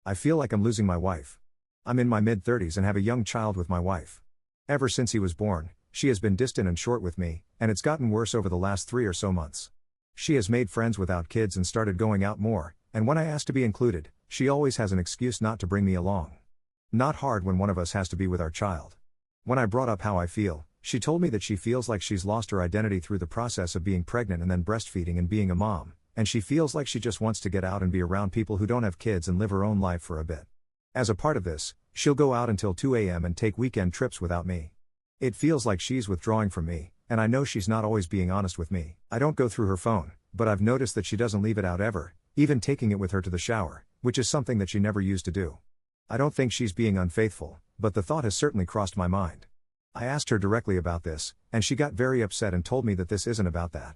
I feel like I'm losing my wife. I'm in my mid-30s and have a young child with my wife. Ever since he was born, she has been distant and short with me, and it's gotten worse over the last 3 or so months. She has made friends without kids and started going out more, and when I ask to be included, she always has an excuse not to bring me along. Not hard when one of us has to be with our child. When I brought up how I feel, she told me that she feels like she's lost her identity through the process of being pregnant and then breastfeeding and being a mom, and she feels like she just wants to get out and be around people who don't have kids and live her own life for a bit. As a part of this, she'll go out until 2 a.m. and take weekend trips without me. It feels like she's withdrawing from me, and I know she's not always being honest with me. I don't go through her phone, but I've noticed that she doesn't leave it out ever, even taking it with her to the shower, which is something that she never used to do. I don't think she's being unfaithful, but the thought has certainly crossed my mind. I asked her directly about this, and she got very upset and told me that this isn't about that.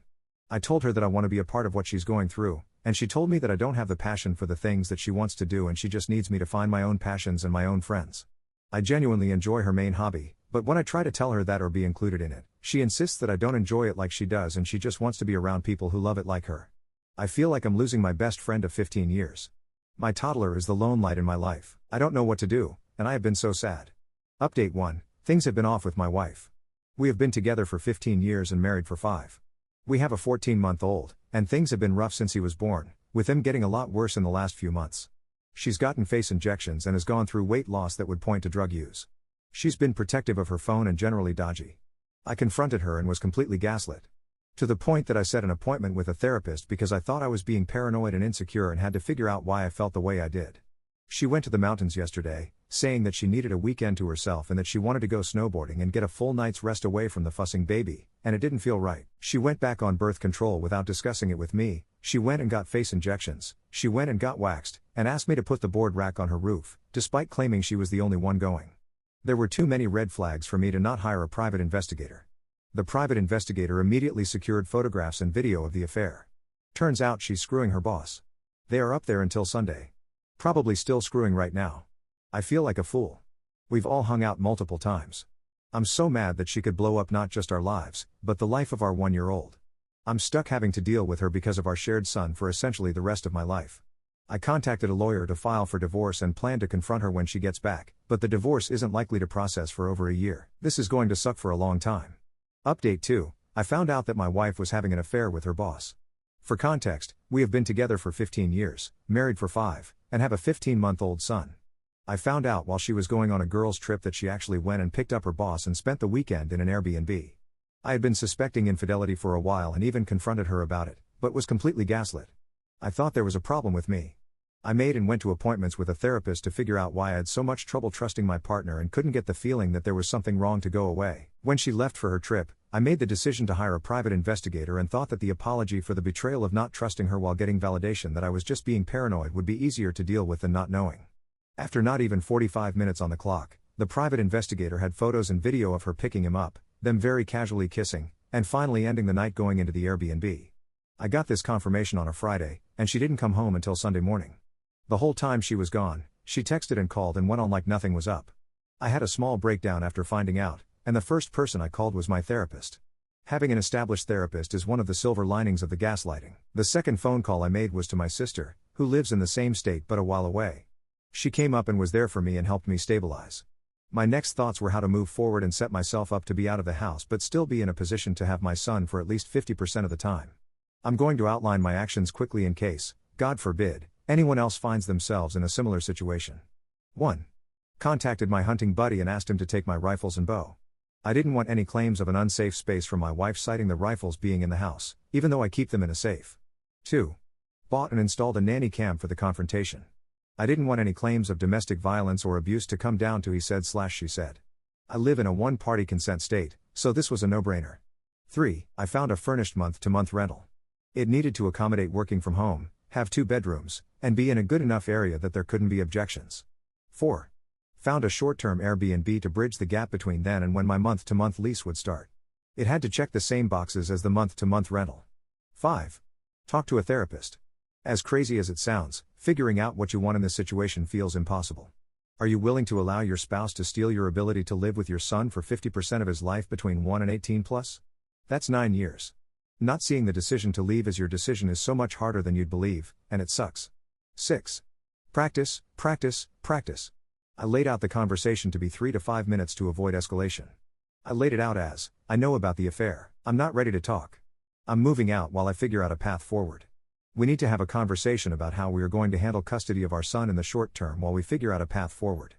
I told her that I want to be a part of what she's going through, and she told me that I don't have the passion for the things that she wants to do and she just needs me to find my own passions and my own friends. I genuinely enjoy her main hobby, but when I try to tell her that or be included in it, she insists that I don't enjoy it like she does and she just wants to be around people who love it like her. I feel like I'm losing my best friend of 15 years. My toddler is the lone light in my life. I don't know what to do, and I have been so sad. Update 1. Things have been off with my wife. We have been together for 15 years and married for 5. We have a 14-month-old, and things have been rough since he was born, with him getting a lot worse in the last few months. She's gotten face injections and has gone through weight loss that would point to drug use. She's been protective of her phone and generally dodgy. I confronted her and was completely gaslit. To the point that I set an appointment with a therapist because I thought I was being paranoid and insecure and had to figure out why I felt the way I did. She went to the mountains yesterday, saying that she needed a weekend to herself and that she wanted to go snowboarding and get a full night's rest away from the fussing baby, and it didn't feel right. She went back on birth control without discussing it with me. She went and got face injections, she went and got waxed, and asked me to put the board rack on her roof, despite claiming she was the only one going. There were too many red flags for me to not hire a private investigator. The private investigator immediately secured photographs and video of the affair. Turns out she's screwing her boss. They are up there until Sunday. Probably still screwing right now. I feel like a fool. We've all hung out multiple times. I'm so mad that she could blow up not just our lives, but the life of our 1-year-old. I'm stuck having to deal with her because of our shared son for essentially the rest of my life. I contacted a lawyer to file for divorce and plan to confront her when she gets back, but the divorce isn't likely to process for over a year. This is going to suck for a long time. Update 2. I found out that my wife was having an affair with her boss. For context, we have been together for 15 years, married for 5, and have a 15-month-old son. I found out while she was going on a girls' trip that she actually went and picked up her boss and spent the weekend in an Airbnb. I had been suspecting infidelity for a while and even confronted her about it, but was completely gaslit. I thought there was a problem with me. I made and went to appointments with a therapist to figure out why I had so much trouble trusting my partner and couldn't get the feeling that there was something wrong to go away. When she left for her trip, I made the decision to hire a private investigator and thought that the apology for the betrayal of not trusting her while getting validation that I was just being paranoid would be easier to deal with than not knowing. After not even 45 minutes on the clock, the private investigator had photos and video of her picking him up, them very casually kissing, and finally ending the night going into the Airbnb. I got this confirmation on a Friday, and she didn't come home until Sunday morning. The whole time she was gone, she texted and called and went on like nothing was up. I had a small breakdown after finding out, and the first person I called was my therapist. Having an established therapist is one of the silver linings of the gaslighting. The second phone call I made was to my sister, who lives in the same state but a while away. She came up and was there for me and helped me stabilize. My next thoughts were how to move forward and set myself up to be out of the house but still be in a position to have my son for at least 50% of the time. I'm going to outline my actions quickly in case, God forbid, anyone else finds themselves in a similar situation. 1. Contacted my hunting buddy and asked him to take my rifles and bow. I didn't want any claims of an unsafe space from my wife citing the rifles being in the house, even though I keep them in a safe. 2. Bought and installed a nanny cam for the confrontation. I didn't want any claims of domestic violence or abuse to come down to he said/she said. I live in a one-party consent state, so this was a no-brainer. 3. I found a furnished month-to-month rental. It needed to accommodate working from home, have 2 bedrooms, and be in a good enough area that there couldn't be objections. 4. Found a short-term Airbnb to bridge the gap between then and when my month-to-month lease would start. It had to check the same boxes as the month-to-month rental. 5. Talk to a therapist. As crazy as it sounds, figuring out what you want in this situation feels impossible. Are you willing to allow your spouse to steal your ability to live with your son for 50% of his life between 1 and 18 plus? That's 9 years. Not seeing the decision to leave as your decision is so much harder than you'd believe, and it sucks. 6. Practice, practice, practice. I laid out the conversation to be 3 to 5 minutes to avoid escalation. I laid it out as, I know about the affair, I'm not ready to talk. I'm moving out while I figure out a path forward. We need to have a conversation about how we are going to handle custody of our son in the short term while we figure out a path forward.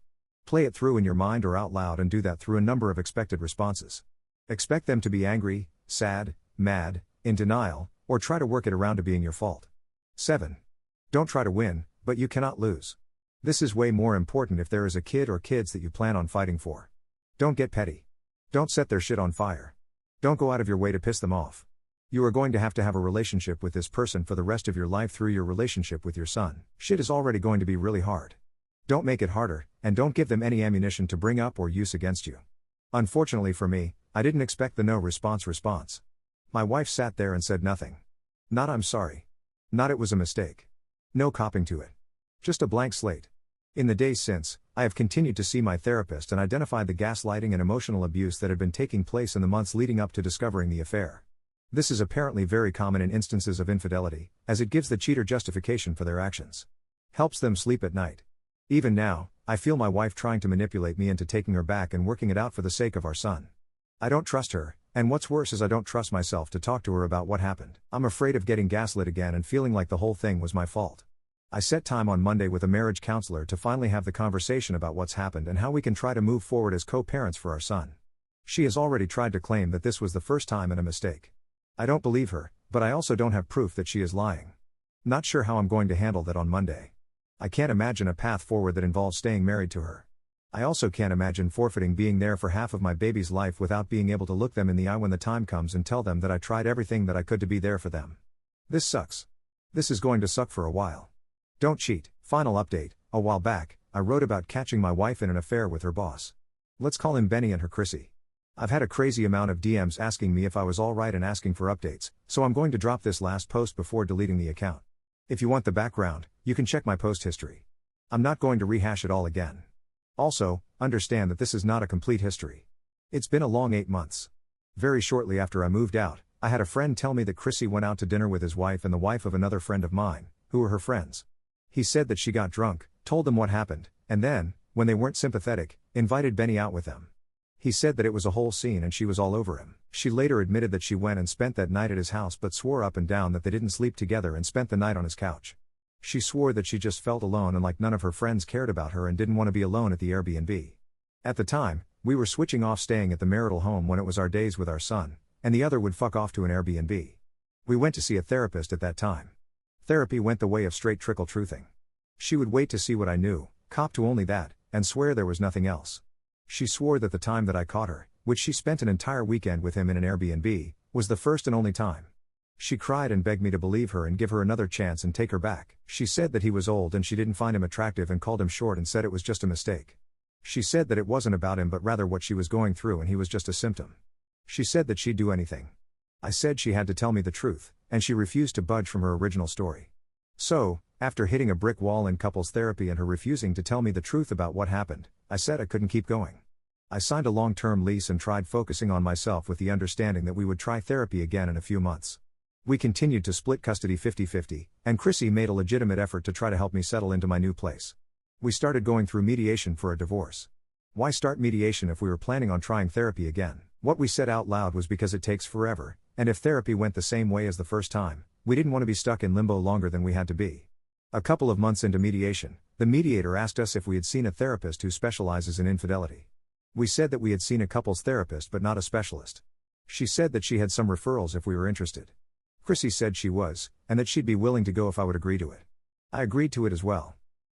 Play it through in your mind or out loud and do that through a number of expected responses. Expect them to be angry, sad, mad, in denial, or try to work it around to being your fault. 7. Don't try to win, but you cannot lose. This is way more important if there is a kid or kids that you plan on fighting for. Don't get petty. Don't set their shit on fire. Don't go out of your way to piss them off. You are going to have a relationship with this person for the rest of your life through your relationship with your son. Shit is already going to be really hard. Don't make it harder, and don't give them any ammunition to bring up or use against you. Unfortunately for me, I didn't expect the no response. My wife sat there and said nothing. Not I'm sorry. Not it was a mistake. No copping to it. Just a blank slate. In the days since, I have continued to see my therapist and identified the gaslighting and emotional abuse that had been taking place in the months leading up to discovering the affair. This is apparently very common in instances of infidelity, as it gives the cheater justification for their actions. Helps them sleep at night. Even now, I feel my wife trying to manipulate me into taking her back and working it out for the sake of our son. I don't trust her, and what's worse is I don't trust myself to talk to her about what happened. I'm afraid of getting gaslit again and feeling like the whole thing was my fault. I set time on Monday with a marriage counselor to finally have the conversation about what's happened and how we can try to move forward as co-parents for our son. She has already tried to claim that this was the first time and a mistake. I don't believe her, but I also don't have proof that she is lying. Not sure how I'm going to handle that on Monday. I can't imagine a path forward that involves staying married to her. I also can't imagine forfeiting being there for half of my baby's life without being able to look them in the eye when the time comes and tell them that I tried everything that I could to be there for them. This sucks. This is going to suck for a while. Don't cheat. Final update. A while back, I wrote about catching my wife in an affair with her boss. Let's call him Benny and her Chrissy. I've had a crazy amount of DMs asking me if I was alright and asking for updates, so I'm going to drop this last post before deleting the account. If you want the background, you can check my post history. I'm not going to rehash it all again. Also, understand that this is not a complete history. It's been a long 8 months. Very shortly after I moved out, I had a friend tell me that Chrissy went out to dinner with his wife and the wife of another friend of mine, who were her friends. He said that she got drunk, told them what happened, and then, when they weren't sympathetic, invited Benny out with them. He said that it was a whole scene and she was all over him. She later admitted that she went and spent that night at his house but swore up and down that they didn't sleep together and spent the night on his couch. She swore that she just felt alone and like none of her friends cared about her and didn't want to be alone at the Airbnb. At the time, we were switching off staying at the marital home when it was our days with our son, and the other would fuck off to an Airbnb. We went to see a therapist at that time. Therapy went the way of straight trickle truthing. She would wait to see what I knew, cop to only that, and swear there was nothing else. She swore that the time that I caught her, which she spent an entire weekend with him in an Airbnb, was the first and only time. She cried and begged me to believe her and give her another chance and take her back. She said that he was old and she didn't find him attractive and called him short and said it was just a mistake. She said that it wasn't about him but rather what she was going through and he was just a symptom. She said that she'd do anything. I said she had to tell me the truth, and she refused to budge from her original story. So, after hitting a brick wall in couples therapy and her refusing to tell me the truth about what happened, I said I couldn't keep going. I signed a long-term lease and tried focusing on myself with the understanding that we would try therapy again in a few months. We continued to split custody 50-50, and Chrissy made a legitimate effort to try to help me settle into my new place. We started going through mediation for a divorce. Why start mediation if we were planning on trying therapy again? What we said out loud was because it takes forever, and if therapy went the same way as the first time, we didn't want to be stuck in limbo longer than we had to be. A couple of months into mediation, the mediator asked us if we had seen a therapist who specializes in infidelity. We said that we had seen a couples therapist but not a specialist. She said that she had some referrals if we were interested. Chrissy said she was, and that she'd be willing to go if I would agree to it. I agreed to it as well.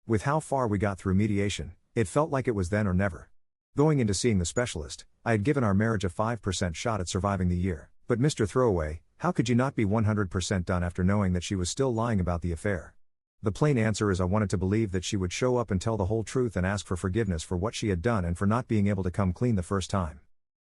With how far we got through mediation, it felt like it was then or never. Going into seeing the specialist, I had given our marriage a 5% shot at surviving the year. But Mr. Throwaway, how could you not be 100% done after knowing that she was still lying about the affair? The plain answer is I wanted to believe that she would show up and tell the whole truth and ask for forgiveness for what she had done and for not being able to come clean the first time.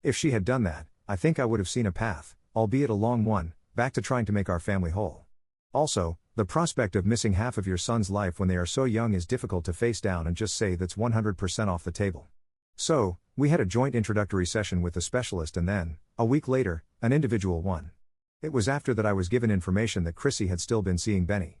If she had done that, I think I would have seen a path, albeit a long one, back to trying to make our family whole. Also, the prospect of missing half of your son's life when they are so young is difficult to face down and just say that's 100% off the table. So, we had a joint introductory session with the specialist and then, a week later, an individual one. It was after that I was given information that Chrissy had still been seeing Benny.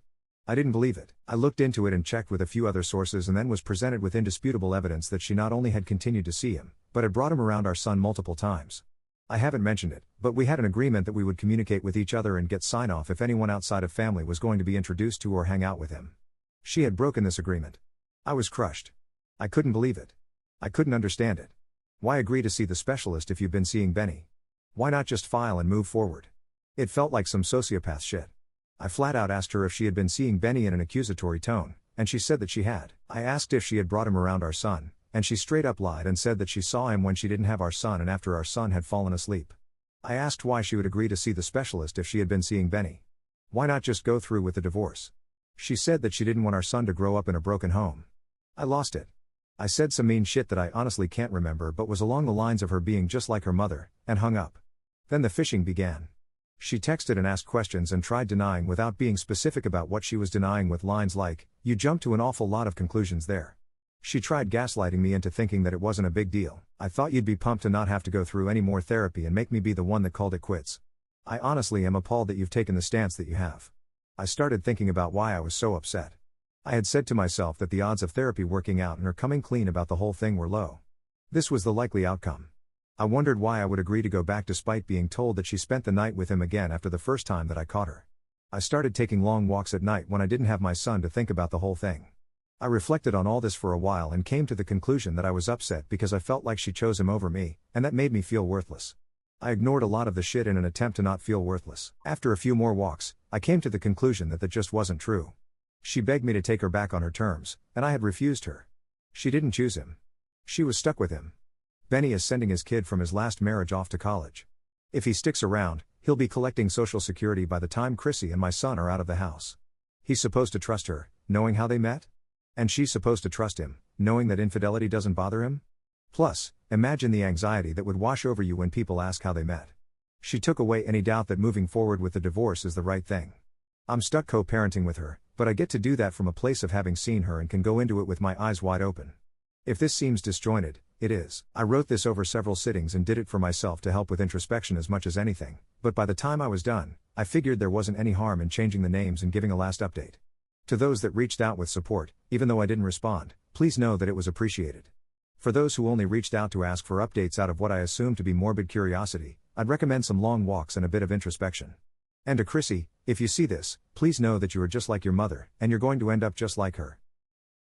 I didn't believe it. I looked into it and checked with a few other sources and then was presented with indisputable evidence that she not only had continued to see him, but had brought him around our son multiple times. I haven't mentioned it, but we had an agreement that we would communicate with each other and get sign-off if anyone outside of family was going to be introduced to or hang out with him. She had broken this agreement. I was crushed. I couldn't believe it. I couldn't understand it. Why agree to see the specialist if you've been seeing Benny? Why not just file and move forward? It felt like some sociopath shit. I flat out asked her if she had been seeing Benny in an accusatory tone, and she said that she had. I asked if she had brought him around our son, and she straight up lied and said that she saw him when she didn't have our son and after our son had fallen asleep. I asked why she would agree to see the specialist if she had been seeing Benny. Why not just go through with the divorce? She said that she didn't want our son to grow up in a broken home. I lost it. I said some mean shit that I honestly can't remember but was along the lines of her being just like her mother, and hung up. Then the fishing began. She texted and asked questions and tried denying without being specific about what she was denying with lines like, "You jumped to an awful lot of conclusions there." She tried gaslighting me into thinking that it wasn't a big deal. "I thought you'd be pumped to not have to go through any more therapy and make me be the one that called it quits. I honestly am appalled that you've taken the stance that you have." I started thinking about why I was so upset. I had said to myself that the odds of therapy working out and her coming clean about the whole thing were low. This was the likely outcome. I wondered why I would agree to go back despite being told that she spent the night with him again after the first time that I caught her. I started taking long walks at night when I didn't have my son to think about the whole thing. I reflected on all this for a while and came to the conclusion that I was upset because I felt like she chose him over me, and that made me feel worthless. I ignored a lot of the shit in an attempt to not feel worthless. After a few more walks, I came to the conclusion that just wasn't true. She begged me to take her back on her terms, and I had refused her. She didn't choose him. She was stuck with him. Benny is sending his kid from his last marriage off to college. If he sticks around, he'll be collecting Social Security by the time Chrissy and my son are out of the house. He's supposed to trust her, knowing how they met? And she's supposed to trust him, knowing that infidelity doesn't bother him? Plus, imagine the anxiety that would wash over you when people ask how they met. She took away any doubt that moving forward with the divorce is the right thing. I'm stuck co-parenting with her, but I get to do that from a place of having seen her and can go into it with my eyes wide open. If this seems disjointed, it is. I wrote this over several sittings and did it for myself to help with introspection as much as anything, but by the time I was done, I figured there wasn't any harm in changing the names and giving a last update. To those that reached out with support, even though I didn't respond, please know that it was appreciated. For those who only reached out to ask for updates out of what I assume to be morbid curiosity, I'd recommend some long walks and a bit of introspection. And to Chrissy, if you see this, please know that you are just like your mother, and you're going to end up just like her.